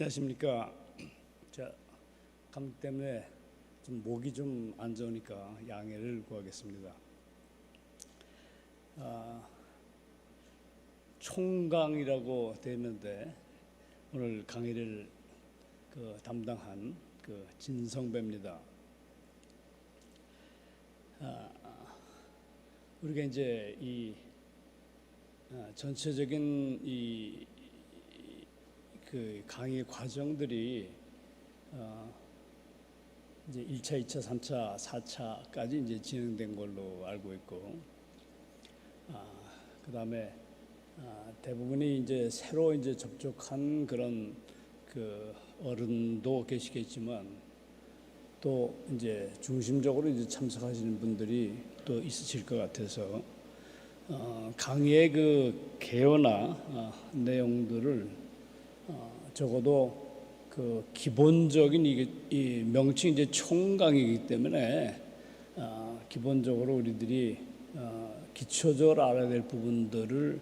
안녕하십니까. 감 때문에 좀 목이 좀 안 좋으니까 양해를 구하겠습니다. 총강이라고 되어 있는데 오늘 강의를 담당한 진성배입니다. 우리가 이제 이 전체적인 강의 과정들이 이제 1차, 2차, 3차, 4차까지 이제 진행된 걸로 알고 있고, 그다음에 대부분이 이제 새로 이제 접촉한 그런 어른도 계시겠지만, 또 이제 중심적으로 이제 참석하시는 분들이 또 있으실 것 같아서 강의의 개요나 내용들을 적어도 기본적인 이 명칭이 이제 총강이기 때문에 기본적으로 우리들이 기초적으로 알아야 될 부분들을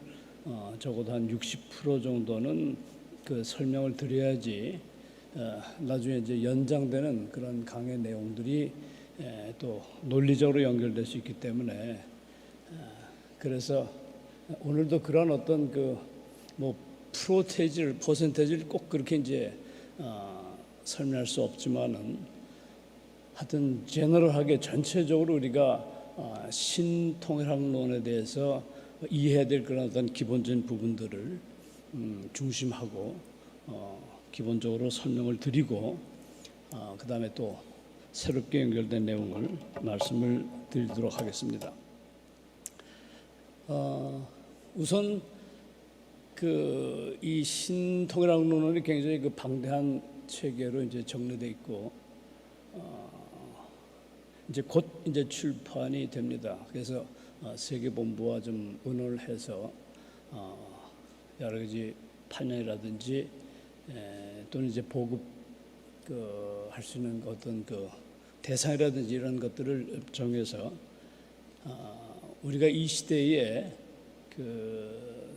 적어도 한 60% 정도는 설명을 드려야지 나중에 이제 연장되는 그런 강의 내용들이 또 논리적으로 연결될 수 있기 때문에, 그래서 오늘도 그런 어떤 퍼센테이지를 꼭 그렇게 이제 설명할 수 없지만은, 하여튼 제너럴하게 전체적으로 우리가 신통일학론에 대해서 이해해야 될 그런 어떤 기본적인 부분들을 중심하고 기본적으로 설명을 드리고, 그 다음에 또 새롭게 연결된 내용을 말씀을 드리도록 하겠습니다. 우선 이 신통일학론이 굉장히 방대한 체계로 이제 정리되어 있고, 이제 곧 이제 출판이 됩니다. 그래서 세계본부와 좀 의논을 해서 여러 가지 판명이라든지 또는 이제 보급 할 수 있는 어떤 대상이라든지 이런 것들을 정해서 우리가 이 시대에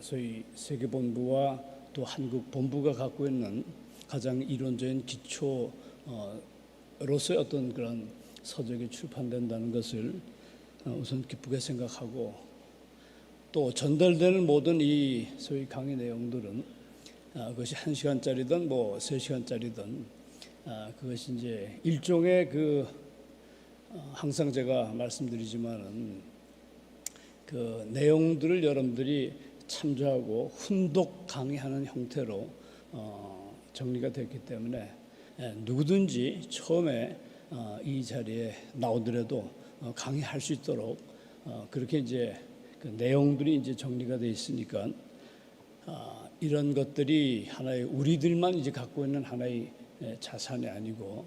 소위 세계본부와 또 한국본부가 갖고 있는 가장 이론적인 기초로서의 어떤 그런 서적이 출판된다는 것을 우선 기쁘게 생각하고, 또 전달되는 모든 이 소위 강의 내용들은 그것이 1시간짜리든 3시간짜리든 그것이 이제 일종의 항상 제가 말씀드리지만은 내용들을 여러분들이 참조하고 훈독 강의하는 형태로 정리가 됐기 때문에 누구든지 처음에 이 자리에 나오더라도 강의할 수 있도록 그렇게 이제 내용들이 이제 정리가 되어 있으니까 이런 것들이 하나의 우리들만 이제 갖고 있는 하나의 자산이 아니고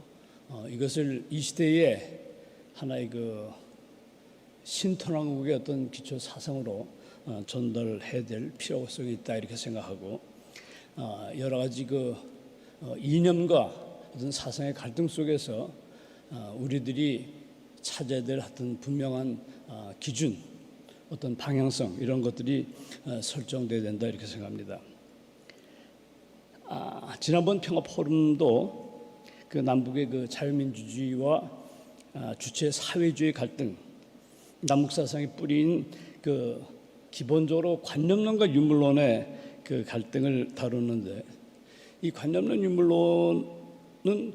이것을 이 시대에 하나의 신통일학의 어떤 기초 사상으로 전달해야 될 필요성이 있다, 이렇게 생각하고, 여러 가지 이념과 어떤 사상의 갈등 속에서 우리들이 찾아야 될 어떤 분명한 기준, 어떤 방향성, 이런 것들이 설정돼야 된다, 이렇게 생각합니다. 지난번 평화 포럼도 남북의 자유민주주의와 주체 사회주의 갈등, 남북 사상의 뿌리인 기본적으로 관념론과 유물론의 갈등을 다루는데, 이 관념론 유물론은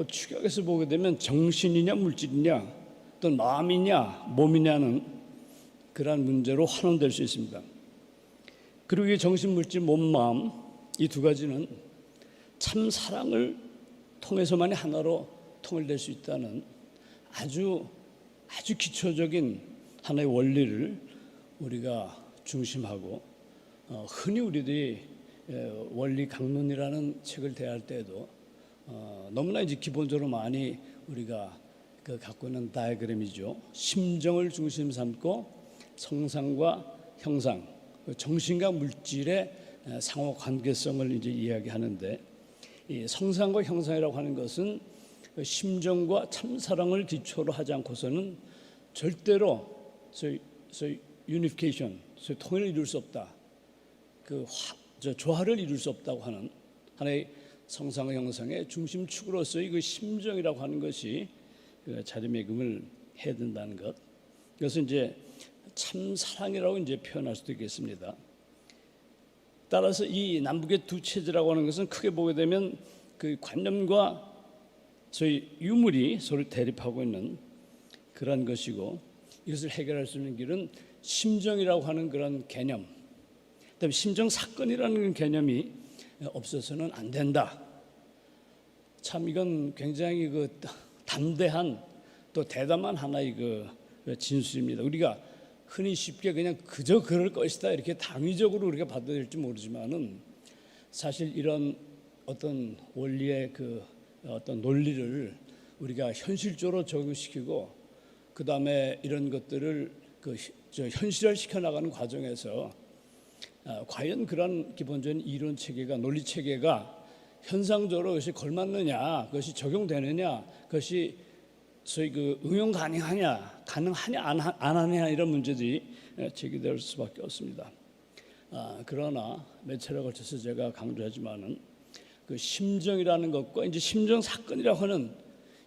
추격해서 보게 되면 정신이냐 물질이냐 또는 마음이냐 몸이냐는 그러한 문제로 환원될 수 있습니다. 그리고 이 정신, 물질, 몸, 마음, 이 두 가지는 참 사랑을 통해서만이 하나로 통일될 수 있다는 아주 기초적인 하나의 원리를 우리가 중심하고, 흔히 우리들이 원리 강론이라는 책을 대할 때에도 너무나 이제 기본적으로 많이 우리가 갖고 있는 다이어그램이죠. 심정을 중심 삼고 성상과 형상, 정신과 물질의 상호 관계성을 이제 이야기하는데, 이 성상과 형상이라고 하는 것은 심정과 참사랑을 기초로 하지 않고서는 절대로 유니피케이션, 통일을 이룰 수 없다, 조화를 이룰 수 없다고 하는 하나의 성상 형성의 중심축으로서의 그 심정이라고 하는 것이 그 자리매김을 해야 된다는 것. 그것은 이제 참 사랑이라고 이제 표현할 수도 있겠습니다. 따라서 이 남북의 두 체제라고 하는 것은 크게 보게 되면 그 관념과 저희 유물이 서로 대립하고 있는 그런 것이고, 이것을 해결할 수 있는 길은 심정이라고 하는 그런 개념, 그다음에 심정 사건이라는 개념이 없어서는 안 된다. 참 이건 굉장히 그 담대한 또 대담한 하나의 그 진술입니다. 우리가 흔히 쉽게 그냥 그저 그럴 것이다 이렇게 당위적으로 우리가 받아들일지 모르지만은 사실 이런 어떤 원리의 그 어떤 논리를 우리가 현실적으로 적용시키고 그 다음에 이런 것들을 그 현실화시켜 나가는 과정에서 과연 그런 기본적인 이론 체계가 논리 체계가 현상적으로 그것이 걸맞느냐, 그것이 적용되느냐, 그것이 소위 그 응용 가능하냐 안 하느냐 이런 문제들이 제기될 수밖에 없습니다. 그러나 몇 차례 걸쳐서 제가 강조하지만은 그 심정이라는 것과 이제 심정 사건이라고 하는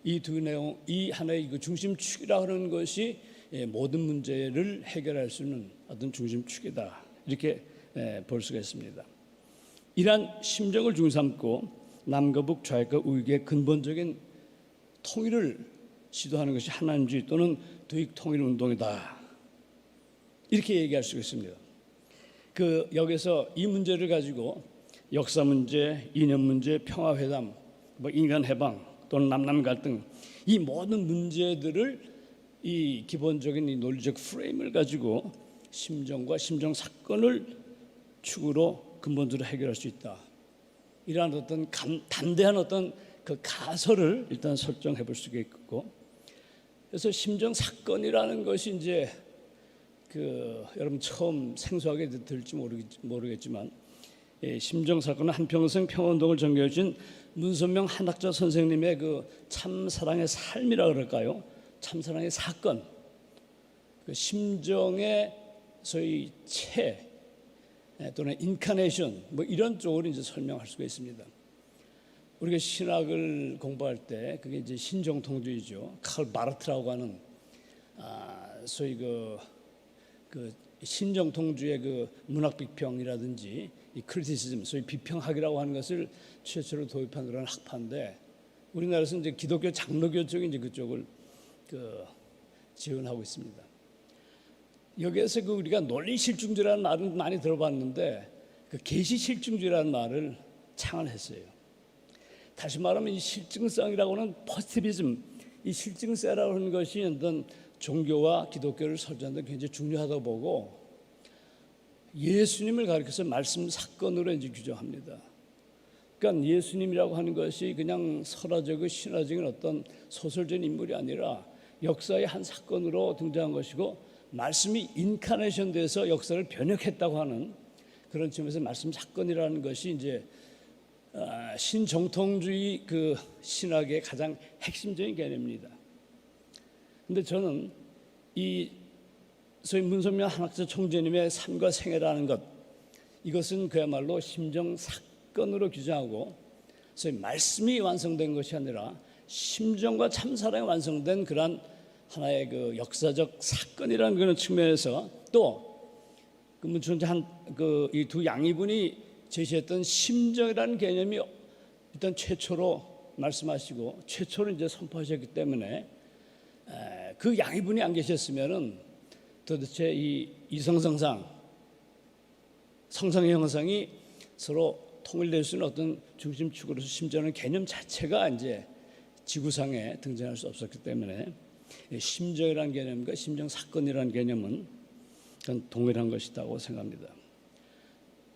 이 두 내용, 이 하나의 그 중심축이라고 하는 것이 모든 문제를 해결할 수 있는 어떤 중심축이다 이렇게 볼 수가 있습니다. 이러한 심정을 중삼고 남과 북, 좌익과 우익의 근본적인 통일을 시도하는 것이 하나님주의 또는 도익 통일 운동이다 이렇게 얘기할 수가 있습니다. 그 여기서 이 문제를 가지고 역사 문제, 이념 문제, 평화 회담, 뭐 인간 해방 또는 남남 갈등 이 모든 문제들을 이 기본적인 이 논리적 프레임을 가지고 심정과 심정 사건을 축으로 근본적으로 해결할 수 있다. 이러한 어떤 담대한 어떤 그 가설을 일단 설정해 볼 수가 있고, 그래서 심정 사건이라는 것이 이제 그 여러분 처음 생소하게 들을지 모르겠지만 심정 사건은 한평생 평화운동을 전개해 주신 문선명 한학자 선생님의 그 참사랑의 삶이라 그럴까요? 참사랑의 사건, 그 심정의 소위 체 또는 인카네이션 뭐 이런 쪽으로 이제 설명할 수가 있습니다. 우리가 신학을 공부할 때 그게 이제 신정통주의죠. 칼 바르트라고 하는 소위 그 신정통주의 그 문학 비평이라든지 이 크리티시즘, 소위 비평학이라고 하는 것을 최초로 도입한 그런 학파인데 우리나라에서 이제 기독교 장로교 쪽이 이제 그쪽을 지원하고 있습니다. 여기에서 그 우리가 논리 실증주라는 말은 많이 들어봤는데 그 계시 실증주라는 말을 창안했어요. 다시 말하면 이 실증성이라고는 포지티비즘, 이 실증세라고 하는 것이 어떤 종교와 기독교를 설정하는 데 굉장히 중요하다고 보고 예수님을 가리켜서 말씀 사건으로 이제 규정합니다. 그러니까 예수님이라고 하는 것이 그냥 설화적이고 신화적인 어떤 소설적인 인물이 아니라 역사의 한 사건으로 등장한 것이고 말씀이 인카네이션 돼서 역사를 변혁했다고 하는 그런 측면에서 말씀 사건이라는 것이 이제 신정통주의 그 신학의 가장 핵심적인 개념입니다. 근데 저는 이 소위 문선명 한학자 총재님의 삶과 생애라는 것, 이것은 그야말로 심정 사건으로 규정하고 소위 말씀이 완성된 것이 아니라 심정과 참사랑이 완성된 그런 하나의 그 역사적 사건이라는 그런 측면에서 또 그 문천재 이 두 양이분이 제시했던 심정이라는 개념이 일단 최초로 말씀하시고 최초로 이제 선포하셨기 때문에 그 양이분이 안 계셨으면은 도대체 이 이성성상 성상의 형상이 서로 통일될 수 있는 어떤 중심축으로서 심정하는 개념 자체가 이제 지구상에 등장할 수 없었기 때문에 심정이라는 개념과 심정 사건이라는 개념은 동일한 것이라고 생각합니다.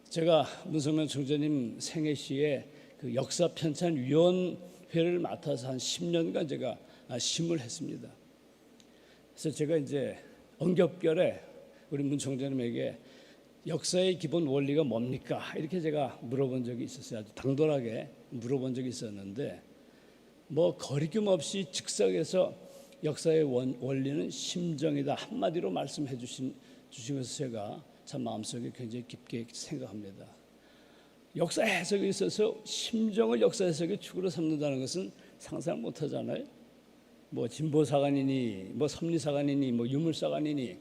제가 문선명 총재님 생애 시에 그 역사 편찬 위원회를 맡아서 한 10년간 제가 심을 했습니다. 그래서 제가 이제 엉겹결에 우리 문 총재님에게 역사의 기본 원리가 뭡니까? 이렇게 제가 물어본 적이 있었어요. 아주 당돌하게 물어본 적이 있었는데 뭐 거리낌 없이 즉석에서 역사의 원리는 심정이다 한마디로 말씀해 주신 것을 제가 참 마음속에 굉장히 깊게 생각합니다. 역사 해석에 있어서 심정을 역사 해석의 축으로 삼는다는 것은 상상 못하잖아요. 뭐 진보사관이니 뭐 섭리사관이니 뭐 유물사관이니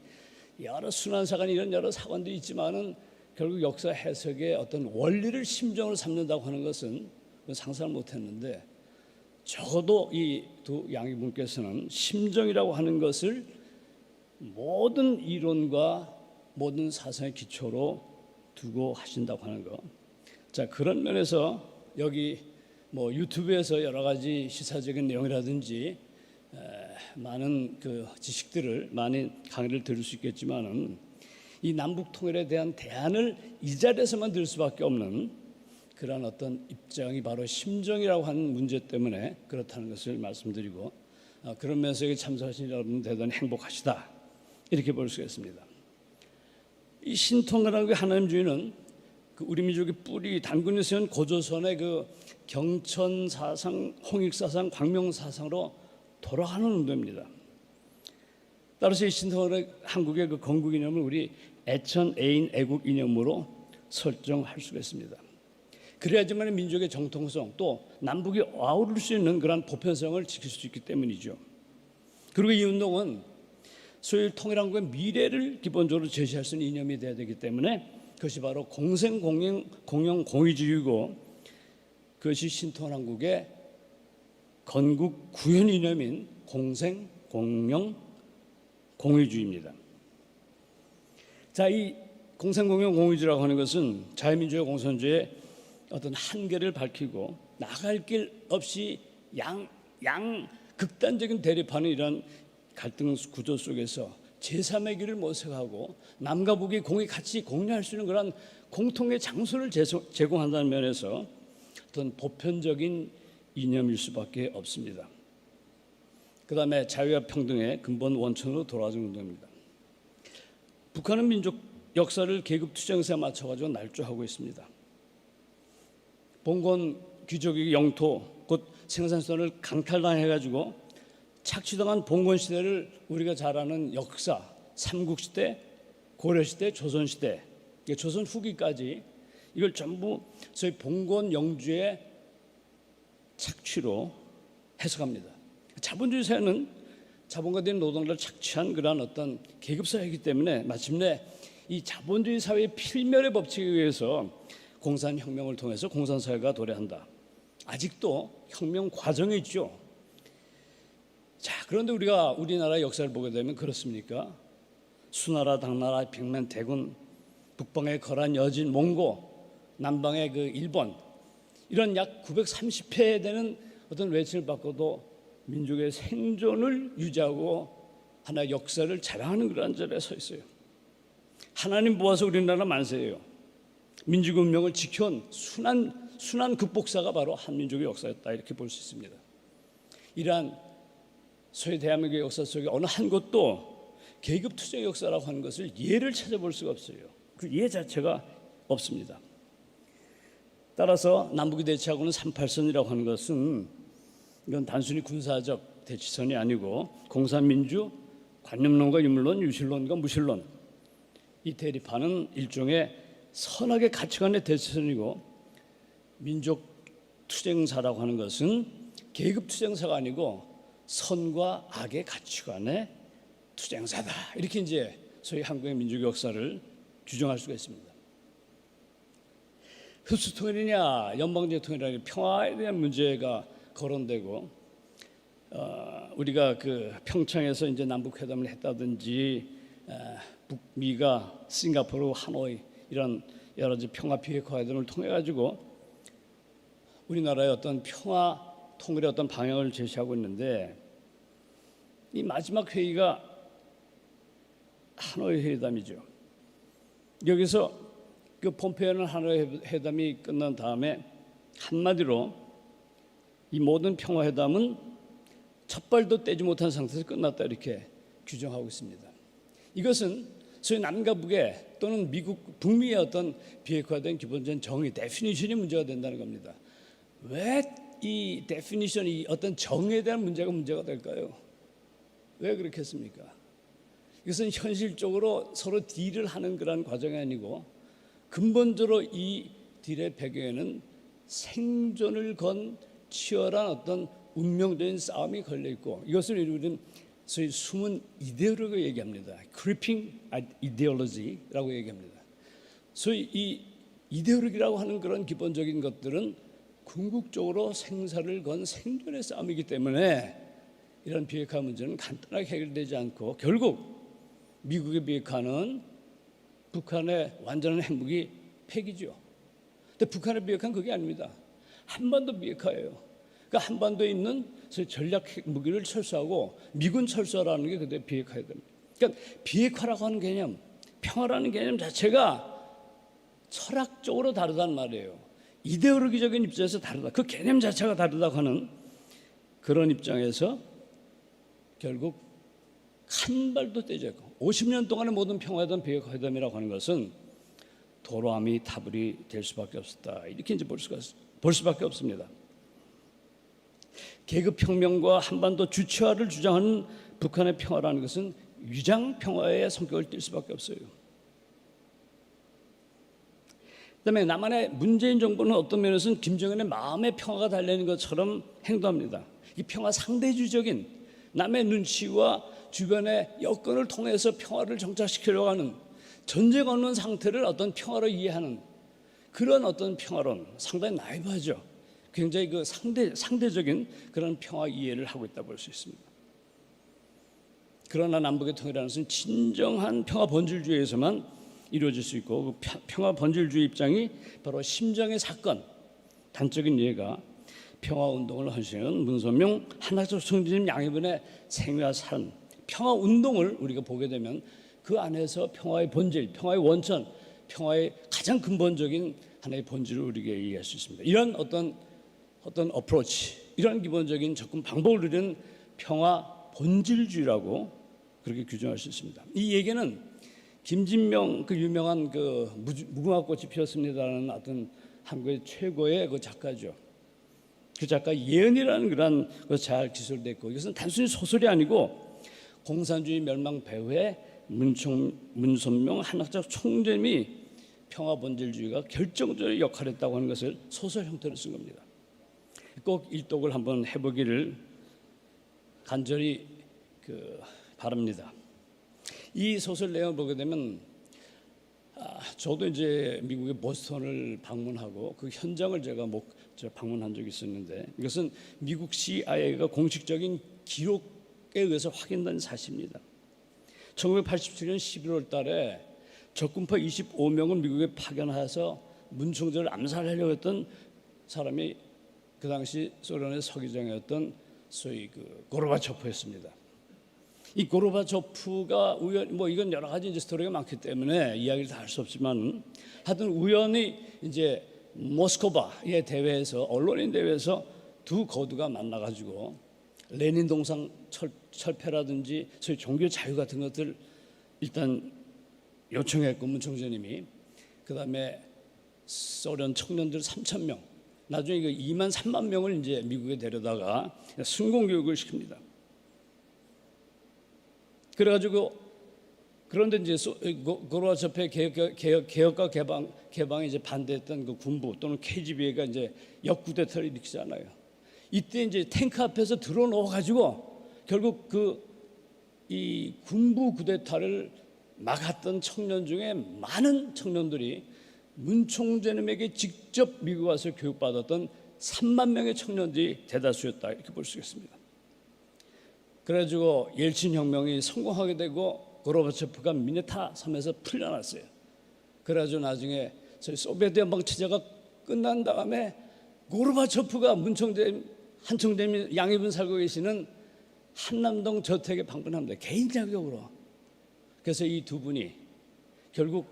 여러 순환사관 이런 여러 사관도 있지만은 결국 역사 해석의 어떤 원리를 심정으로 삼는다고 하는 것은 상상을 못했는데, 적어도 이 두 양이분께서는 심정이라고 하는 것을 모든 이론과 모든 사상의 기초로 두고 하신다고 하는 거. 자, 그런 면에서 여기 뭐 유튜브에서 여러 가지 시사적인 내용이라든지 많은 그 지식들을, 많은 강의를 들을 수 있겠지만은 이 남북 통일에 대한 대안을 이 자리에서만 들을 수밖에 없는 그러한 어떤 입장이 바로 심정이라고 하는 문제 때문에 그렇다는 것을 말씀드리고, 그런 면에서 여기 참석하신 여러분 대단히 행복하시다, 이렇게 볼 수가 있습니다. 이 신통이라는 게 하나님주의는 그 우리 민족의 뿌리 단군이 세운 고조선의 그 경천 사상, 홍익 사상, 광명 사상으로 돌아가는 운동입니다. 따라서 이 신통은 한국의 그 건국 이념을 우리 애천 애인 애국 이념으로 설정할 수가 있습니다. 그래야지만 민족의 정통성, 또 남북이 아우를 수 있는 그런 보편성을 지킬 수 있기 때문이죠. 그리고 이 운동은 소위 통일한국의 미래를 기본적으로 제시할 수 있는 이념이 되어야 되기 때문에 그것이 바로 공생 공영 공의주의고, 그것이 신통한국의 건국 구현 이념인 공생 공영 공의주의입니다. 자, 이 공생 공영 공의주의라고 하는 것은 자유민주주의 공산주의의 어떤 한계를 밝히고 나갈 길 없이 양 극단적인 대립하는 이런 갈등 구조 속에서 제3의 길을 모색하고 남과 북이 같이 공유할 수 있는 그런 공통의 장소를 제공한다는 면에서 어떤 보편적인 이념일 수밖에 없습니다. 그 다음에 자유와 평등의 근본 원천으로 돌아가는 운동입니다. 북한은 민족 역사를 계급 투쟁사에 맞춰가지고 날조하고 있습니다. 봉건 귀족의 영토, 곧 생산선을 강탈당해가지고 착취당한 봉건 시대를 우리가 잘 아는 역사, 삼국시대, 고려시대, 조선시대, 조선 후기까지 이걸 전부 소위 봉건 영주의 착취로 해석합니다. 자본주의 사회는 자본가된 노동자를 착취한 그러한 어떤 계급사회이기 때문에 마침내 이 자본주의 사회의 필멸의 법칙에 의해서 공산혁명을 통해서 공산사회가 도래한다. 아직도 혁명 과정에 있죠. 자, 그런데 우리가 우리나라의 역사를 보게 되면 그렇습니까? 수나라, 당나라, 빅맨, 대군, 북방의 거란, 여진, 몽고, 남방의 그 일본, 이런 약 930회 되는 어떤 외침을 받고도 민족의 생존을 유지하고 하나의 역사를 자랑하는 그런 자리에 서 있어요. 하나님 모아서 우리나라 만세예요. 민족의 운명을 지켜온 순환 극복사가 바로 한민족의 역사였다, 이렇게 볼 수 있습니다. 이러한 소위 대한민국의 역사 속에 어느 한 곳도 계급투쟁 역사라고 하는 것을 예를 찾아볼 수가 없어요. 그 예 자체가 없습니다. 따라서 남북이 대치하고는 38선이라고 하는 것은 이건 단순히 군사적 대치선이 아니고 공산민주, 관념론과 유물론, 유실론과 무실론, 이 대립하는 일종의 선악의 가치관의 대치선이고, 민족 투쟁사라고 하는 것은 계급 투쟁사가 아니고 선과 악의 가치관의 투쟁사다, 이렇게 이제 소위 한국의 민족 역사를 규정할 수가 있습니다. 흡수 통일이냐 연방제 통일이냐 평화에 대한 문제가 거론되고, 우리가 그 평창에서 이제 남북 회담을 했다든지 북미가 싱가포르, 하노이 이런 여러 가지 평화 비핵화 회담을 통해 가지고 우리나라의 어떤 평화 통일의 어떤 방향을 제시하고 있는데, 이 마지막 회의가 하노이 회담이죠. 여기서 그 폼페이오는 하노이 회담이 끝난 다음에 한마디로 이 모든 평화 회담은 첫 발도 떼지 못한 상태에서 끝났다, 이렇게 규정하고 있습니다. 이것은 소위 남과 북의 또는 미국 북미의 어떤 비핵화된 기본적인 정의, 데피니션이 문제가 된다는 겁니다. 왜 이 데피니션이 어떤 정의에 대한 문제가 될까요? 왜 그렇겠습니까? 이것은 현실적으로 서로 딜을 하는 그런 과정이 아니고 근본적으로 이 딜의 배경에는 생존을 건 치열한 어떤 운명적인 싸움이 걸려 있고, 이것을 우리는 소위 숨은 이데올로기라고 얘기합니다. creeping ideology라고 얘기합니다. 소위 이 이데올로기라고 하는 그런 기본적인 것들은 궁극적으로 생사를 건 생존의 싸움이기 때문에 이런 비핵화 문제는 간단하게 해결되지 않고 결국 미국의 비핵화는 북한의 완전한 핵무기 폐기죠. 근데 북한의 비핵화는 그게 아닙니다. 한반도 비핵화예요. 그러니까 한반도에 있는 전략 핵무기를 철수하고 미군 철수하라는 게 그때 비핵화가 됩니다. 그러니까 비핵화라고 하는 개념, 평화라는 개념 자체가 철학적으로 다르단 말이에요. 이데올로기적인 입장에서 다르다. 그 개념 자체가 다르다고 하는 그런 입장에서 결국 한 발도 떼지 않고 50년 동안의 모든 평화회담, 비핵화회담이라고 하는 것은 도로함이 타불이 될 수밖에 없었다. 이렇게 이제 볼 수밖에 없습니다. 계급혁명과 한반도 주체화를 주장하는 북한의 평화라는 것은 위장 평화의 성격을 띨 수밖에 없어요. 그다음에 남한의 문재인 정부는 어떤 면에서는 김정은의 마음의 평화가 달려있는 것처럼 행동합니다. 이 평화 상대주의적인 남의 눈치와 주변의 여건을 통해서 평화를 정착시키려고 하는 전쟁 없는 상태를 어떤 평화로 이해하는 그런 어떤 평화론, 상당히 나이브하죠. 굉장히 그 상대적인 그런 평화 이해를 하고 있다고 볼 수 있습니다. 그러나 남북의 통일이라는 것은 진정한 평화 본질주의에서만 이루어질 수 있고, 그 평화 본질주의 입장이 바로 심정의 사건, 단적인 예가 평화운동을 하시는 문선명, 한학조 총재님, 양해분의 생애와 삶, 평화운동을 우리가 보게 되면 그 안에서 평화의 본질, 평화의 원천, 평화의 가장 근본적인 하나의 본질을 우리에게 이해할 수 있습니다. 이런 어떤 어프로치, 이런 기본적인 접근 방법을 누리는 평화 본질주의라고 그렇게 규정할 수 있습니다. 이 얘기는 김진명 그 유명한 그 무궁화꽃이 피었습니다라는 어떤 한국의 최고의 그 작가죠. 그 작가 예언이라는 그런 잘 기술됐고, 이것은 단순히 소설이 아니고 공산주의 멸망 배후에 문선명 한학자 총재님이 평화 본질주의가 결정적인 역할을 했다고 하는 것을 소설 형태로 쓴 겁니다. 꼭 일독을 한번 해보기를 간절히 바랍니다. 이 소설 내용을 보게 되면 저도 이제 미국의 보스턴을 방문하고 그 현장을 제가 방문한 적이 있었는데, 이것은 미국 CIA가 공식적인 기록에 의해서 확인된 사실입니다. 1987년 11월 달에 적군파 25명을 미국에 파견해서 문 총재를 암살하려고 했던 사람이 그 당시 소련의 서기장이었던 소위 고르바초프였습니다. 이 고르바초프가 이건 여러 가지 이제 스토리가 많기 때문에 이야기를 다 할 수 없지만, 하여튼 우연히 이제 모스크바의 대회에서, 언론인 대회에서 두 거두가 만나가지고 레닌 동상 철폐라든지 소위 종교 자유 같은 것들 일단 요청했고, 문 총재님이 그다음에 소련 청년들 3,000명, 나중에 2만 3만 명을 이제 미국에 데려다가 순공 교육을 시킵니다. 그래가지고 그런데 이제 고르바초프의 개혁과 개방에 이제 반대했던 그 군부 또는 KGB가 이제 역구대타를 일으키잖아요. 이때 이제 탱크 앞에서 들어놓아가지고 결국 이 군부 구데타를 막았던 청년 중에 많은 청년들이 문 총재님에게 직접 미국 와서 교육받았던 3만 명의 청년들이 대다수였다, 이렇게 볼 수 있습니다. 그래가지고 옐친 혁명이 성공하게 되고 고르바초프가 미네타 섬에서 풀려났어요. 그래가지고 나중에 소비에트 연방 체제가 끝난 다음에 고르바초프가 한 총재님이 양해분 살고 계시는 한남동 저택에 방문합니다. 개인 자격으로. 그래서 이 두 분이 결국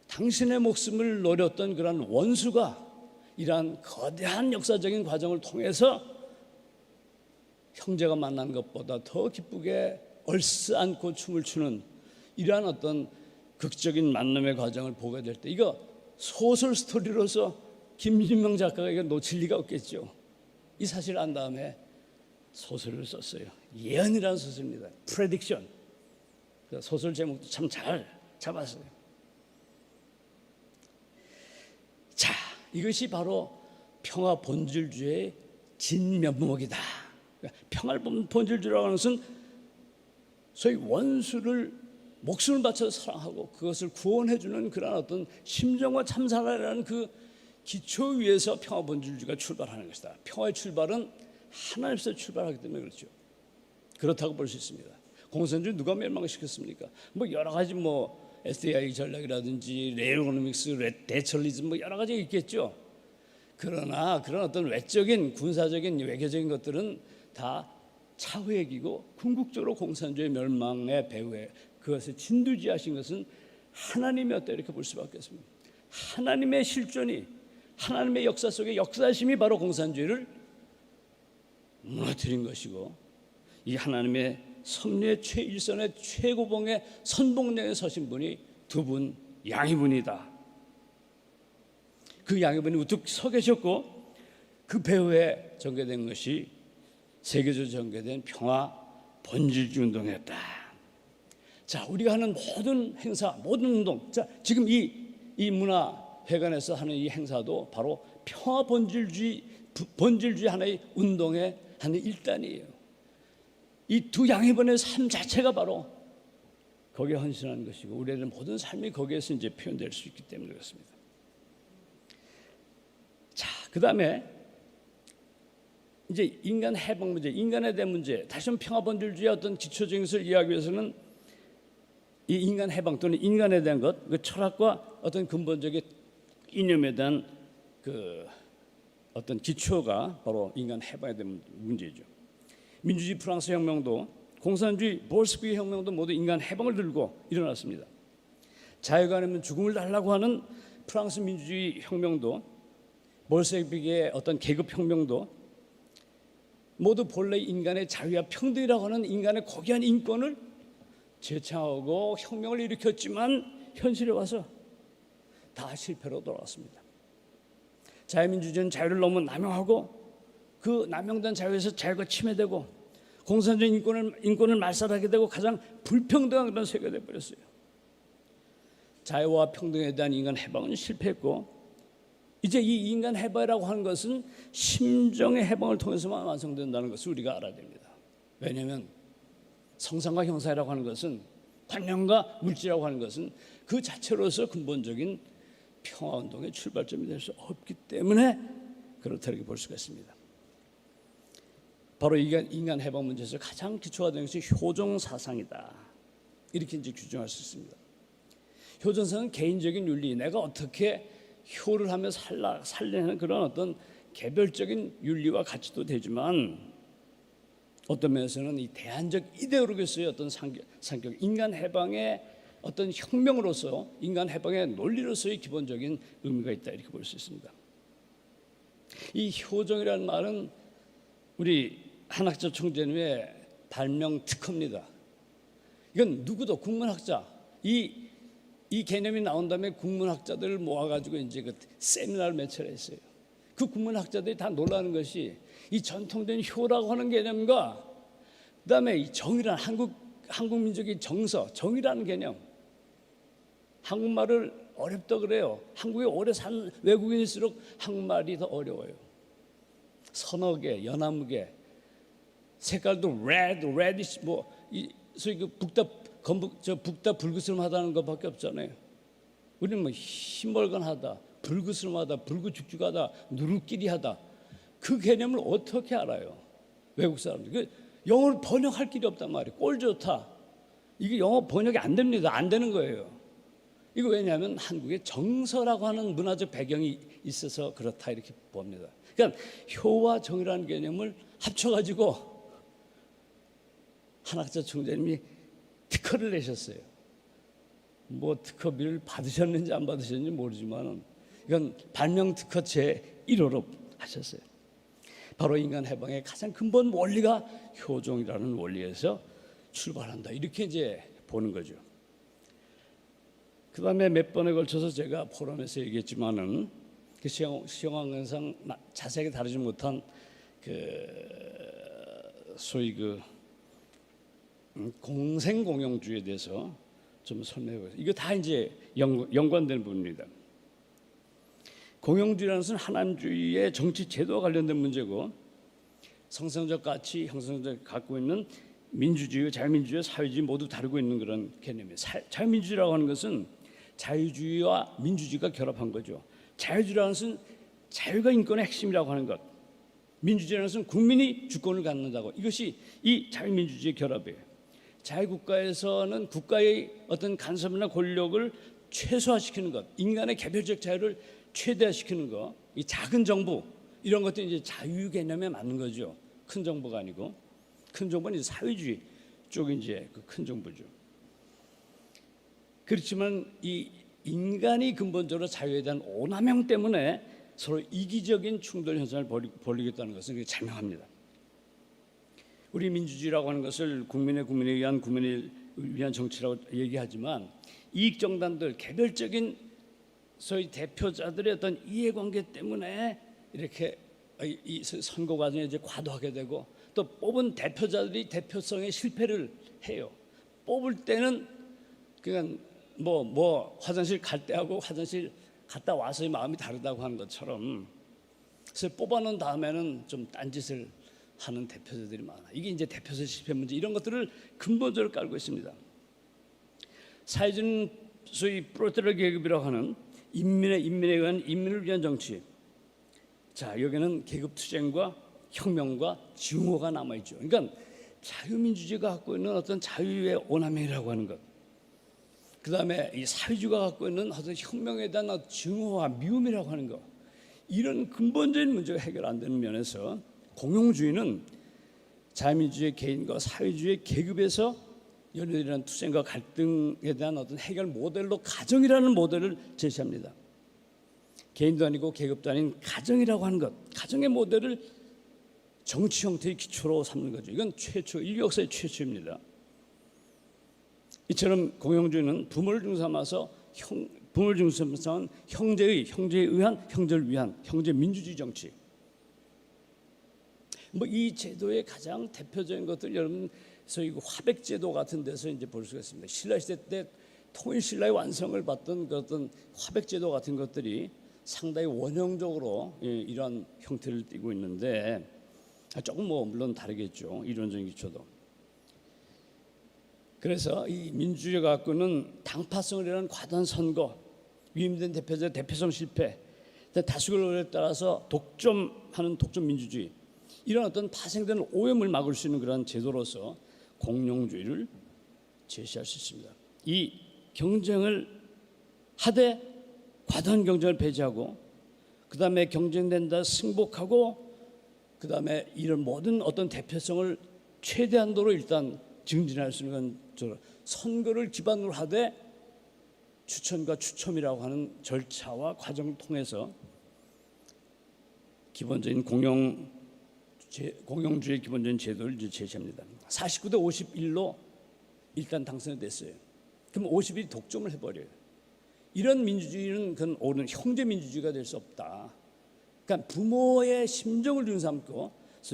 당신의 목숨을 노렸던 그런 원수가 이러한 거대한 역사적인 과정을 통해서 형제가 만난 것보다 더 기쁘게 얼싸안고 춤을 추는 이러한 어떤 극적인 만남의 과정을 보게 될 때, 이거 소설 스토리로서 김진명 작가가 이거 놓칠 리가 없겠죠. 이 사실을 안 다음에 소설을 썼어요. 예언이라는 소설입니다. 프레딕션. 소설 제목도 참 잘 잡았어요. 자, 이것이 바로 평화 본질주의의 진면목이다. 그러니까 평화 본질주의라고 하는 것은 소위 원수를 목숨을 바쳐 사랑하고 그것을 구원해주는 그런 어떤 심정과 참사라는 그 기초 위에서 평화 본질주의가 출발하는 것이다. 평화의 출발은 하나님에서 출발하기 때문에 그렇죠. 그렇다고 볼 수 있습니다. 공산주의 누가 멸망시켰습니까? 뭐 여러 가지 뭐 SDI 전략이라든지 레오노믹스, 대철리즘 뭐 여러 가지 있겠죠. 그러나 그런 어떤 외적인 군사적인 외교적인 것들은 다 차후의 기고 궁극적으로 공산주의 멸망의 배후에 그것을 진두지하신 것은 하나님이었다 이렇게 볼 수밖에 없습니다. 하나님의 실존이 하나님의 역사 속에 역사심이 바로 공산주의를 무너뜨린 것이고 이 하나님의 섭리의 최일선의 최고봉의 선봉령에 서신 분이 두 분 양이분이다. 그 양이분이 우뚝 서 계셨고 그 배후에 전개된 것이 세계적으로 전개된 평화 본질주의 운동이었다. 자, 우리가 하는 모든 행사, 모든 운동, 자, 지금 이 문화회관에서 하는 이 행사도 바로 평화 본질주의 하나의 운동의 하나의 일단이에요. 이 두 양회번의 삶 자체가 바로 거기에 헌신하는 것이고 우리의 모든 삶이 거기에서 이제 표현될 수 있기 때문에 그렇습니다. 자, 그 다음에 이제 인간 해방 문제, 인간에 대한 문제, 다시 한번 평화 본질주의의 어떤 기초적인 것을 이해하기 위해서는 이 인간 해방 또는 인간에 대한 것, 그 철학과 어떤 근본적인 이념에 대한 그 어떤 기초가 바로 인간 해방에 대한 문제죠. 민주주의 프랑스 혁명도 공산주의 볼스비크 혁명도 모두 인간 해방을 들고 일어났습니다. 자유가 아니면 죽음을 달라고 하는 프랑스 민주주의 혁명도 볼세비크의 어떤 계급 혁명도 모두 본래 인간의 자유와 평등이라고 하는 인간의 고귀한 인권을 제창하고 혁명을 일으켰지만 현실에 와서 다 실패로 돌아왔습니다. 자유민주주의는 자유를 너무 남용하고 그 남용된 자유에서 자유가 침해되고 공산주의 인권을 말살하게 되고 가장 불평등한 그런 세계가 되어버렸어요. 자유와 평등에 대한 인간 해방은 실패했고 이제 이 인간 해방이라고 하는 것은 심정의 해방을 통해서만 완성된다는 것을 우리가 알아야 됩니다. 왜냐하면 성상과 형상이라고 하는 것은 관념과 물질이라고 하는 것은 그 자체로서 근본적인 평화운동의 출발점이 될 수 없기 때문에 그렇다고 볼 수가 있습니다. 바로 인간 해방 문제에서 가장 기초가 되는 것이 효종사상이다. 이렇게 이제 규정할 수 있습니다. 효종사상은 개인적인 윤리, 내가 어떻게 효를 하며 살려는 그런 어떤 개별적인 윤리와 가치도 되지만 어떤 면에서는 이 대안적 이데올로기에서의 어떤 상격, 인간 해방의 어떤 혁명으로서 인간 해방의 논리로서의 기본적인 의미가 있다 이렇게 볼 수 있습니다. 이 효종이라는 말은 우리 한학조 총재님의 발명 특허입니다. 이건 누구도 국문학자 이 개념이 나온 다음에 국문학자들을 모아가지고 이제 그 세미나를 매체를 했어요. 그 국문학자들이 다 놀라는 것이 이 전통된 효라고 하는 개념과 그다음에 이 정이라는 한국 민족의 정이라는 개념. 한국말을 어렵다 그래요. 한국에 오래 산 외국인일수록 한국말이 더 어려워요. 서너 개, 연나무개, 색깔도 레디시 소위 그 북다 불그스름하다는 것밖에 없잖아요. 우리는 뭐 희멀건하다, 불그스름하다, 불구죽죽하다, 누룩끼리하다 그 개념을 어떻게 알아요? 외국 사람들. 그 영어를 번역할 길이 없단 말이에요. 꼴 좋다. 이게 영어 번역이 안 됩니다. 안 되는 거예요. 이거 왜냐하면 한국의 정서라고 하는 문화적 배경이 있어서 그렇다 이렇게 봅니다. 그러니까 효와 정이라는 개념을 합쳐가지고 한학자 총재님이 특허를 내셨어요. 뭐 특허비를 받으셨는지 안 받으셨는지 모르지만 이건 발명 특허 제1호로 하셨어요. 바로 인간 해방의 가장 근본 원리가 효종이라는 원리에서 출발한다. 이렇게 이제 보는 거죠. 그 다음에 몇 번에 걸쳐서 제가 포럼에서 얘기했지만은 그 시황항상 자세하게 다루지 못한 그 소위 그 공생공용주의에 대해서 좀 설명해 보겠습니다. 이거 다 이제 연관되는 부분입니다. 공영주의라는 것은 하나님주의의 정치 제도와 관련된 문제고, 성성적 가치, 형성적 갖고 있는 민주주의, 자유민주주의, 사회주의 모두 다루고 있는 그런 개념이에요. 자유민주주의라고 하는 것은 자유주의와 민주주의가 결합한 거죠. 자유주의라는 것은 자유가 인권의 핵심이라고 하는 것, 민주주의라는 것은 국민이 주권을 갖는다고, 이것이 이 자유민주주의의 결합이에요. 자유국가에서는 국가의 어떤 간섭이나 권력을 최소화시키는 것, 인간의 개별적 자유를 최대화시키는 것, 이 작은 정부 이런 것들이 이제 자유 개념에 맞는 거죠. 큰 정부가 아니고, 큰 정부는 이제 사회주의 쪽이 이제 그 큰 정부죠. 그렇지만 이 인간이 근본적으로 자유에 대한 오남용 때문에 서로 이기적인 충돌 현상을 벌이겠다는 것은 자명합니다. 우리 민주주의라고 하는 것을 국민에 위한 정치라고 얘기하지만, 이익정당들, 개별적인 소위 대표자들의 어떤 이해관계 때문에 이렇게 이 선거 과정에 이제 과도하게 되고, 또 뽑은 대표자들이 대표성에 실패를 해요. 뽑을 때는 그냥 뭐 화장실 갈 때하고 화장실 갔다 와서의 마음이 다르다고 하는 것처럼, 그래서 뽑아놓은 다음에는 좀 딴짓을 하는 대표자들이 많아. 이게 이제 대표자 실패 문제, 이런 것들을 근본적으로 깔고 있습니다. 사회주의는 소위 프롤레타리아 계급이라고 하는 인민에 의한 인민을 위한 정치. 자, 여기는 계급 투쟁과 혁명과 증오가 남아 있죠. 그러니까 자유민주주의가 갖고 있는 어떤 자유의 오남용이라고 하는 것, 그 다음에 이 사회주의가 갖고 있는 어떤 혁명에 대한 증오와 미움이라고 하는 것, 이런 근본적인 문제가 해결 안 되는 면에서 공용주의는 자유민주주의 개인과 사회주의 계급에서 연결되는 투쟁과 갈등에 대한 어떤 해결 모델로 가정이라는 모델을 제시합니다. 개인도 아니고 계급도 아닌 가정이라고 하는 것, 가정의 모델을 정치 형태의 기초로 삼는 거죠. 이건 인류 역사의 최초입니다. 이처럼 공용주의는 부모를 중삼아서 형제에 의한, 형제를 위한 형제 민주주의 정치. 이 제도의 가장 대표적인 것들, 여러분 소위 화백 제도 같은 데서 이제 볼 수가 있습니다. 신라 시대 때 통일 신라의 완성을 받던 그 어떤 화백 제도 같은 것들이 상당히 원형적으로 이러한 형태를 띠고 있는데, 조금 물론 다르겠죠, 이론적인 기초도. 그래서 이 민주주의가 갖고는 당파성을 이루는 과도한 선거, 위임된 대표자 대표성 실패, 다수결에 따라서 독점하는 독점 민주주의, 이런 어떤 파생되는 오염을 막을 수 있는 그런 제도로서 공용주의를 제시할 수 있습니다. 이 경쟁을 하되 과도한 경쟁을 배제하고, 그 다음에 경쟁된다 승복하고, 그 다음에 이런 모든 어떤 대표성을 최대한도로 일단 증진할 수 있는 선거를 기반으로 하되 추천과 추첨이라고 하는 절차와 과정을 통해서 기본적인 공용주의 기본적인 제도를 이제 제시합니다. 49대 51로 일단 당선이 됐어요. 그럼 50이 독점을 해버려요. 이런 민주주의는 그건 옳은 형제 민주주의가 될 수 없다. 그러니까 부모의 심정을 눈삼고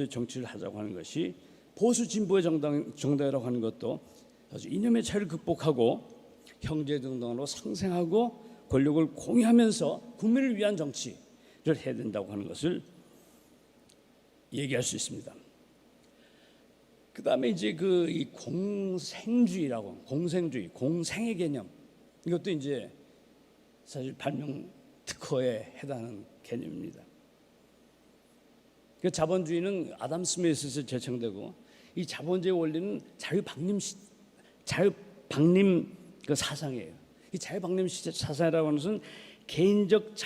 정치를 하자고 하는 것이, 보수 진보의 정당이라고 하는 것도 아주 이념의 차이를 극복하고 형제 정당으로 상생하고 권력을 공유하면서 국민을 위한 정치를 해야 된다고 하는 것을 얘기할 수 있습니다. 그 다음에 이제 이 공생주의라고, 공생주의, 공생의 개념, 이것도 이제 사실 발명 특허에 해당하는 개념입니다. 그 자본주의는 아담 스미스에서 제청되고, 이 자본주의 원리는 자유방림 그 사상이에요. 이 자유방림 사상이라고 하는 것은 개인적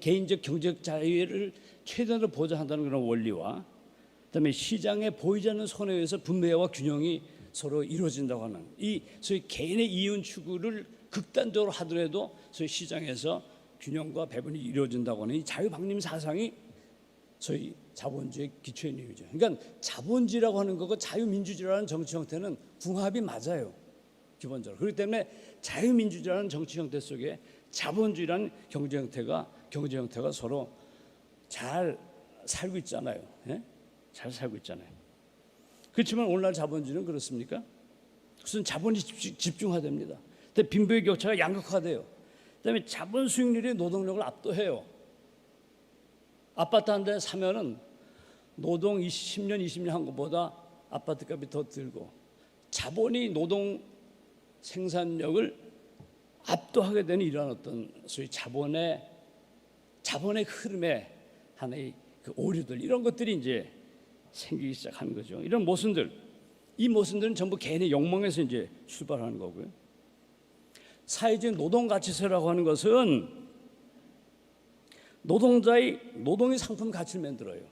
경제적 자유를 최대한으로 보장한다는 그런 원리와, 그다음에 시장에 보이지 않는 손에 의해서 분배와 균형이 서로 이루어진다고 하는, 이 소위 개인의 이윤 추구를 극단적으로 하더라도 소위 시장에서 균형과 배분이 이루어진다고 하는 이 자유방림 사상이 소위 자본주의의 기초의 내용이죠. 그러니까 자본주의라고 하는 거고 자유민주주의라는 정치 형태는 궁합이 맞아요, 기본적으로. 그렇기 때문에 자유민주주의라는 정치 형태 속에 자본주의라는 경제 형태가 서로 잘 살고 있잖아요. 예? 잘 살고 있잖아요. 그렇지만 오늘날 자본주의는 그렇습니까? 무슨 자본이 집중화됩니다. 근데 빈부의 격차가 양극화돼요. 그다음에 자본 수익률이 노동력을 압도해요. 아파트 한 대 사면은 노동 10년, 20년 한 것보다 아파트 값이 더 들고 자본이 노동 생산력을 압도하게 되는 이런 어떤 소위 자본의 흐름에 하나의 그 오류들 이런 것들이 이제 생기기 시작하는 거죠. 이런 모순들, 이 모순들은 전부 개인의 욕망에서 이제 출발하는 거고요. 사회적 노동 가치세라고 하는 것은 노동의 상품 가치를 만들어요.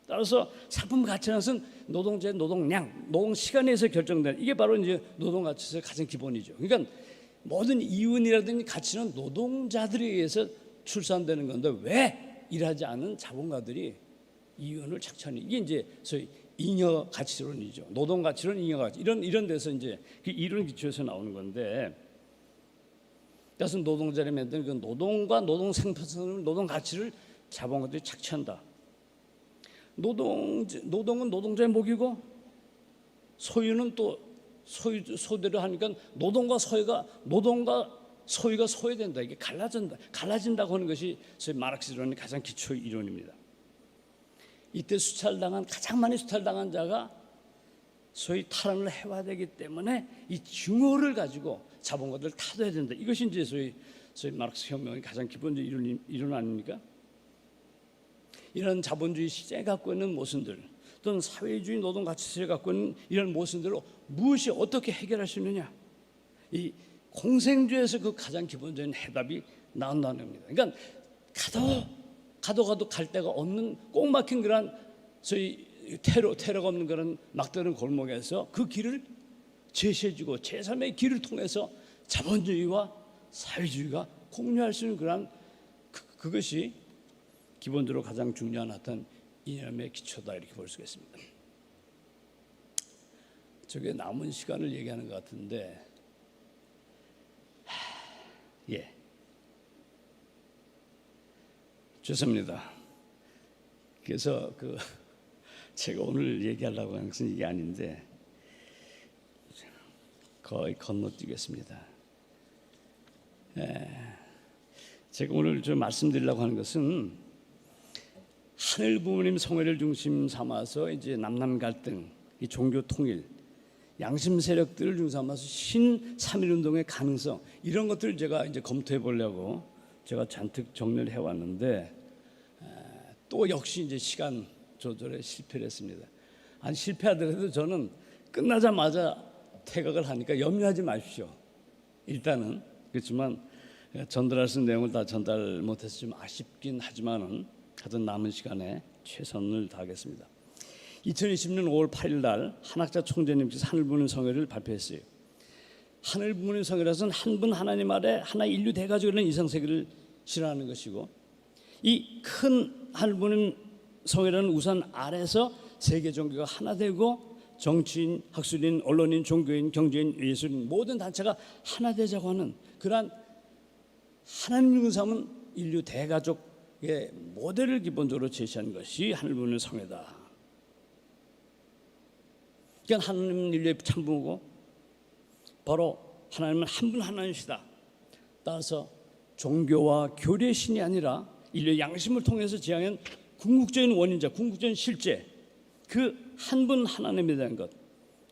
따라서 상품 가치는 노동자의 노동량, 노동 시간에서 결정되는 이게 바로 이제 노동 가치세의 가장 기본이죠. 그러니까 모든 이윤이라든지 가치는 노동자들에 의해서 출산되는 건데 왜 일하지 않은 자본가들이 이윤을 착취하는 이게 이제 소위 잉여 가치론이죠. 노동 가치론, 잉여 가치 이런 데서 이제 그 이론 기초에서 나오는 건데, 그래서 노동자를 만드는 그 노동과 노동 생산성, 노동 가치를 자본가들이 착취한다. 노동은 노동자의 목이고 소유는 또 소대로 하니까 노동과 소유가 소외된다. 이게 갈라진다고 하는 것이 소위 마르크스 이론의 가장 기초 이론입니다. 이때 가장 많이 수탈당한 자가 소위 탈환을 해야 되기 때문에 이 증오를 가지고 자본가들을 타도해야 된다. 이것이 이제 소위 마르크스 혁명의 가장 기본적인 이론 아닙니까? 이런 자본주의 시장이 갖고 있는 모순들 또는 사회주의 노동 가치세가 갖고 있는 이런 모순들을 무엇이 어떻게 해결할 수 있느냐? 이 공생주에서 그 가장 기본적인 해답이 나온다는 겁니다. 그러니까 가도 갈 데가 없는 꼭 막힌 그런 소위 테러가 없는 그런 막다른 골목에서 그 길을 제시해주고 제3의 길을 통해서 자본주의와 사회주의가 공유할 수 있는 그런 그것이 기본적으로 가장 중요한 어떤 이념의 기초다 이렇게 볼 수가 있습니다. 저게 남은 시간을 얘기하는 것 같은데, 좋습니다. 그래서 제가 오늘 얘기하려고 하는 것은 이게 아닌데 거의 건너뛰겠습니다. 제가 오늘 좀 말씀드리려고 하는 것은 하늘 부모님 성회를 중심 삼아서 이제 남남 갈등, 이 종교 통일, 양심 세력들을 중심 삼아서 신 3.1 운동의 가능성 이런 것들을 제가 이제 검토해 보려고 제가 잔뜩 정리를 해왔는데 또 역시 이제 시간 조절에 실패를 했습니다. 아니 실패하더라도 저는 끝나자마자 퇴각을 하니까 염려하지 마십시오. 일단은 그렇지만 전달할 수 있는 내용을 다 전달 못해서 좀 아쉽긴 하지만은 하여튼 남은 시간에 최선을 다하겠습니다. 2020년 5월 8일 날 한학자 총재님께서 하늘부모님 성회를 발표했어요. 하늘부모님 성회라서는 한 분 하나님 아래 하나 인류 대가족이라는 이상세계를 실현하는 것이고, 이 큰 하늘부모님 성회라는 우산 아래서 세계 종교가 하나 되고 정치인, 학술인, 언론인, 종교인, 경제인, 예술인 모든 단체가 하나 되자고 하는 그러한 하나님을 삼은 인류 대가족의 모델을 기본적으로 제시한 것이 하늘부모님 성회다. 그러니까 하나님은 인류의 참부고 바로 하나님은 한 분 하나님이시다. 따라서 종교와 교리의 신이 아니라 인류의 양심을 통해서 지향한 궁극적인 원인자, 궁극적인 실제, 그 한 분 하나님에 대한 것.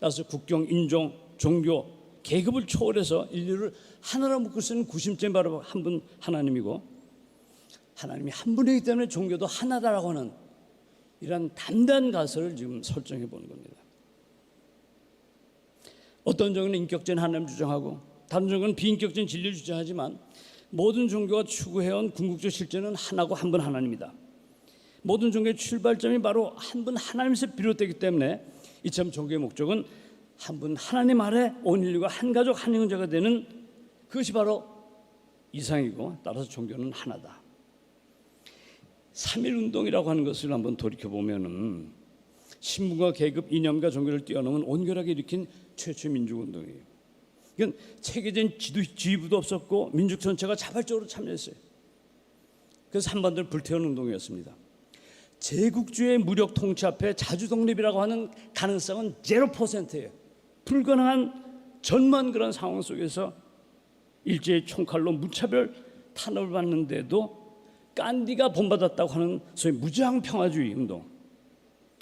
따라서 국경, 인종, 종교, 계급을 초월해서 인류를 하나로 묶을 수 있는 구심점이 바로 한 분 하나님이고, 하나님이 한 분이기 때문에 종교도 하나다라고 하는 이런 담대한 가설을 지금 설정해 보는 겁니다. 어떤 종교는 인격적인 하나님을 주장하고 다른 종교는 비인격적인 진리를 주장하지만 모든 종교가 추구해온 궁극적 실제는 하나고 한 분 하나님이다. 모든 종교의 출발점이 바로 한 분 하나님에서 비롯되기 때문에 이처럼 종교의 목적은 한 분 하나님 아래 온 인류가 한 가족 한 형제가 되는 그것이 바로 이상이고, 따라서 종교는 하나다. 3.1 운동이라고 하는 것을 한번 돌이켜보면은 신분과 계급, 이념과 종교를 뛰어넘은 온결하게 일으킨 최초의 민주운동이에요. 이건 체계적인 지휘부도 없었고 민족 전체가 자발적으로 참여했어요. 그래서 한반도를 불태우는 운동이었습니다. 제국주의 무력 통치 앞에 자주독립이라고 하는 가능성은 0%예요. 불가능한 전무한 그런 상황 속에서 일제의 총칼로 무차별 탄압을 받는데도 간디가 본받았다고 하는 소위 무장평화주의 운동.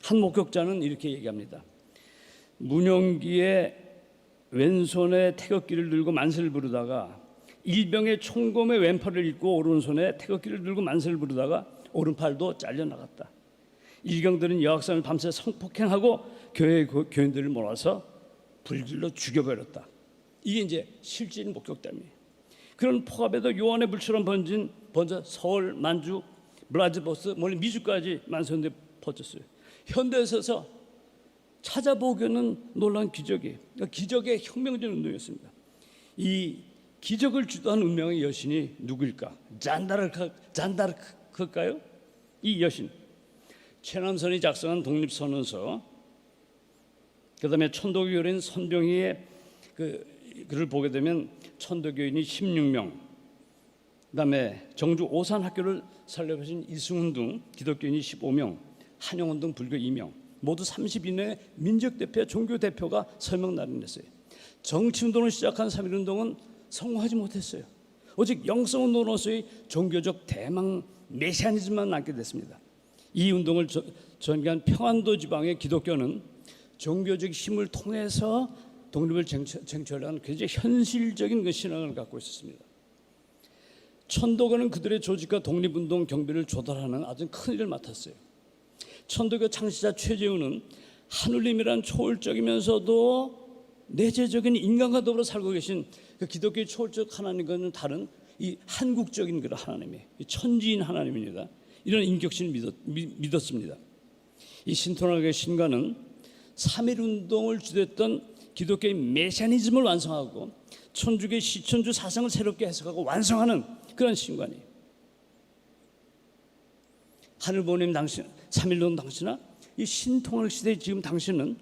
한 목격자는 이렇게 얘기합니다. 문용기에 왼손에 태극기를 들고 만세를 부르다가 일병의 총검에 왼팔을 입고 오른손에 태극기를 들고 만세를 부르다가 오른팔도 잘려나갔다. 일경들은 여학생을 밤새 성폭행하고 교회 교인들을 몰아서 불질러 죽여버렸다. 이게 이제 실질 목격담이에요. 그런 포갑에도 요한의 불처럼 번져 서울, 만주, 블라디보스토크, 멀리 미주까지 만세운동에 퍼졌어요. 현대에서 찾아보기에는 놀라운 기적이에요. 그러니까 기적의 혁명적인 운동이었습니다. 이 기적을 주도한 운명의 여신이 누구일까? 잔다르크일까요? 이 여신. 최남선이 작성한 독립선언서, 그다음에 천도교인 선병희의 글을 보게 되면 천도교인이 16명, 그다음에 정주 오산학교를 설립하신 이승훈 등 기독교인이 15명, 한영원 등 불교 2명, 모두 30인의 민족대표, 종교대표가 서명 날인했어요. 정치운동을 시작한 3.1운동은 성공하지 못했어요. 오직 영성운동으로서의 종교적 대망 메시아니즘만 남게 됐습니다. 이 운동을 전개한 평안도 지방의 기독교는 종교적 힘을 통해서 독립을 쟁취하려는 굉장히 현실적인 그 신앙을 갖고 있었습니다. 천도교는 그들의 조직과 독립운동 경비를 조달하는 아주 큰 일을 맡았어요. 천도교 창시자 최재훈은 하느님이란 초월적이면서도 내재적인 인간과 더불어 살고 계신 그 기독교의 초월적 하나님과는 다른 이 한국적인 그런 하나님이에요. 천지인 하나님입니다. 이런 인격신을 믿었습니다. 이 신통하게 신과는 3.1운동을 주도했던 기독교의 메시아니즘을 완성하고 천주교의 시천주 사상을 새롭게 해석하고 완성하는 그런 신관이에요. 하늘보님 당신, 3.1운동 당시나 이 신통일 시대 지금 당신은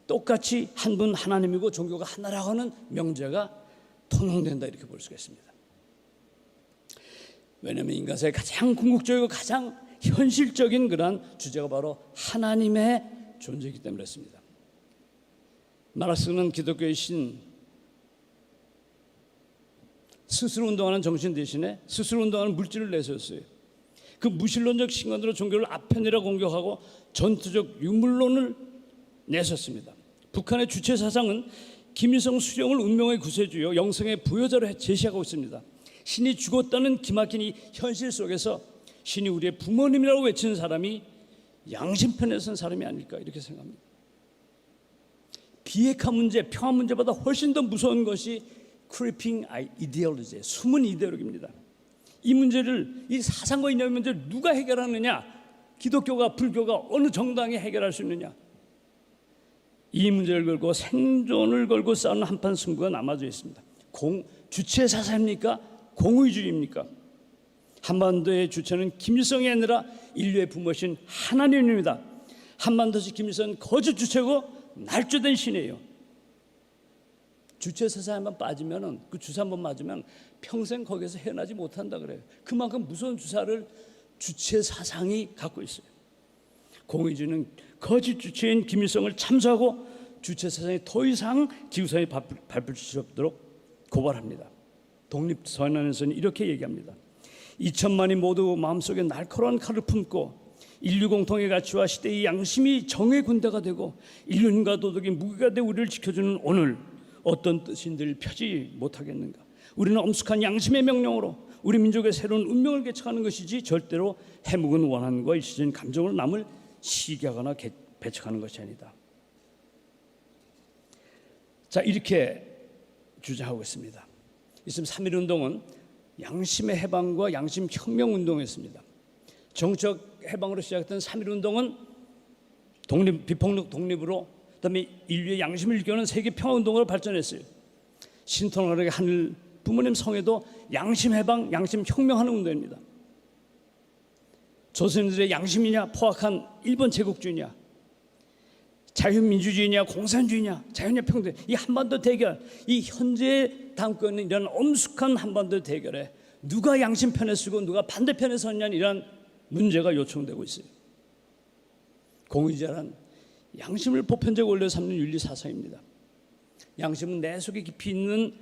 똑같이 한 분 하나님이고 종교가 하나라고 하는 명제가 통용된다, 이렇게 볼 수가 있습니다. 왜냐하면 인간사의 가장 궁극적이고 가장 현실적인 그러한 주제가 바로 하나님의 존재이기 때문에 그렇습니다. 마르크스는 기독교의 신, 스스로 운동하는 정신 대신에 스스로 운동하는 물질을 내세웠어요. 그 무신론적 신관으로 종교를 아편이라 공격하고 전투적 유물론을 내셨습니다. 북한의 주체 사상은 김일성 수령을 운명의 구세주요 영성의 부여자로 제시하고 있습니다. 신이 죽었다는 기막힌 이 현실 속에서 신이 우리의 부모님이라고 외치는 사람이 양심편에 선 사람이 아닐까, 이렇게 생각합니다. 비핵화 문제, 평화 문제보다 훨씬 더 무서운 것이 creeping ideology, 숨은 이데올로기입니다. 이 문제를, 이 사상과 이념의 문제를 누가 해결하느냐? 기독교가, 불교가, 어느 정당이 해결할 수 있느냐? 이 문제를 걸고 생존을 걸고 싸우는 한판 승부가 남아져 있습니다. 주체 사상입니까? 공의주의입니까? 한반도의 주체는 김일성이 아니라 인류의 부모신 하나님입니다. 한반도에서 김일성은 거짓 주체고 날조된 신이에요. 주체 사상에 한번 빠지면은, 그 주사 한번 맞으면 평생 거기서 헤어나지 못한다 그래요. 그만큼 무서운 주사를 주체 사상이 갖고 있어요. 공의주의는 거짓 주체인 김일성을 참수하고 주체 사상이 더 이상 지구상에 밟을 수 없도록 고발합니다. 독립선언에서는 이렇게 얘기합니다. 2천만이 모두 마음속에 날카로운 칼을 품고 인류 공통의 가치와 시대의 양심이 정의 군대가 되고 인륜과 도덕이 무기가 되어 우리를 지켜주는 오늘, 어떤 뜻인들 펴지 못하겠는가? 우리는 엄숙한 양심의 명령으로 우리 민족의 새로운 운명을 개척하는 것이지 절대로 해묵은 원한과 일시적인 감정으로 남을 시기하거나 배척하는 것이 아니다. 자, 이렇게 주장하고 있습니다. 있으면 3.1운동은 양심의 해방과 양심 혁명 운동이었습니다. 정치적 해방으로 시작했던 3.1운동은 비폭력 독립으로, 그다음에 인류의 양심을 일깨우는 세계 평화운동으로 발전했어요. 신통하게 하늘 부모님 성에도 양심 해방, 양심 혁명하는 운동입니다. 조선인들의 양심이냐, 포악한 일본 제국주의냐, 자유민주주의냐, 공산주의냐, 자유냐, 평등, 이 한반도 대결, 이 현재 담고 있는 이런 엄숙한 한반도 대결에 누가 양심 편에 서고 누가 반대편에 섰냐는 이런 문제가 요청되고 있어요. 공의자란 양심을 보편적 원리로 삼는 윤리 사상입니다. 양심은 내 속에 깊이 있는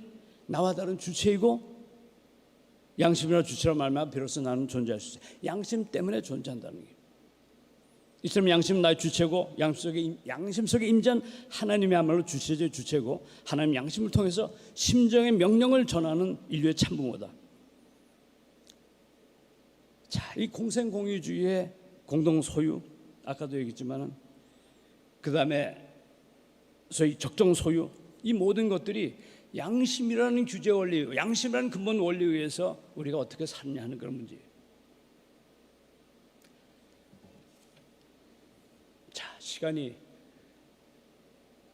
나와 다른 주체이고 양심이라 주체라 말면 비로소 나는 존재할 수 있어. 양심 때문에 존재한다는 거예요. 이처럼 양심은 나의 주체고 양심 속에 임재한 하나님이야말로 주체고 하나님 양심을 통해서 심정의 명령을 전하는 인류의 참부모다. 자, 이 공생공유주의의 공동 소유, 아까도 얘기했지만은 그 다음에 소위 적정 소유, 이 모든 것들이 양심이라는 규제 원리, 양심이라는 근본 원리에 의해서 우리가 어떻게 사느냐 하는 그런 문제예요. 자, 시간이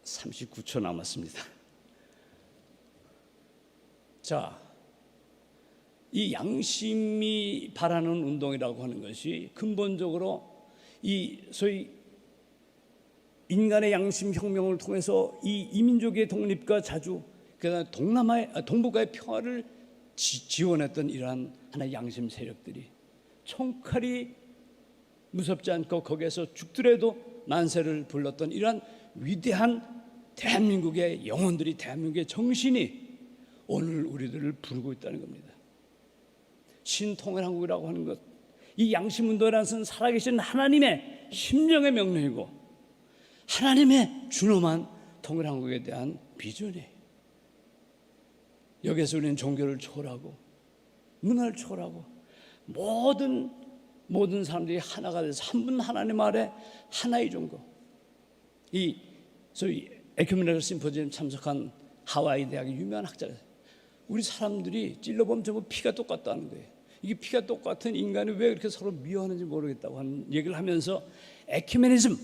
39초 남았습니다. 자, 이 양심이 바라는 운동이라고 하는 것이 근본적으로 이 소위 인간의 양심 혁명을 통해서 이 이민족의 독립과 자주 그다음에 동북아의 평화를 지원했던 이러한 하나의 양심 세력들이 총칼이 무섭지 않고 거기에서 죽더라도 만세를 불렀던 이러한 위대한 대한민국의 영혼들이, 대한민국의 정신이 오늘 우리들을 부르고 있다는 겁니다. 신통일한국이라고 하는 것, 이 양심운동이라는 것은 살아계신 하나님의 심정의 명령이고 하나님의 준엄한 통일한국에 대한 비전이에요. 여기에서 우리는 종교를 초월하고 문화를 초월하고 모든 사람들이 하나가 돼서 한 분 하나님 아래 하나의 종교. 이 소위 에큐메니컬 심포지엄 참석한 하와이 대학의 유명한 학자가 우리 사람들이 찔러보면 전부 피가 똑같다는 거예요. 이게 피가 똑같은 인간이 왜 그렇게 서로 미워하는지 모르겠다고 하는 얘기를 하면서 에큐메니즘,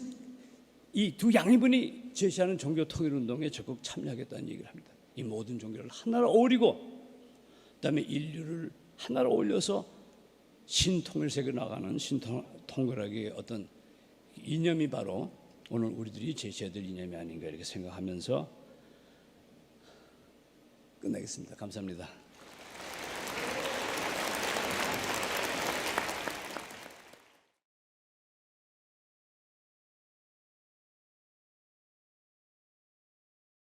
이 두 양이분이 제시하는 종교 통일 운동에 적극 참여하겠다는 얘기를 합니다. 이 모든 종교를 하나로 어우리고 그다음에 인류를 하나로 올려서 신통일 세계로 나가는 신통일학의 어떤 이념이 바로 오늘 우리들이 제시해야 될 이념이 아닌가 이렇게 생각하면서 끝내겠습니다. 감사합니다.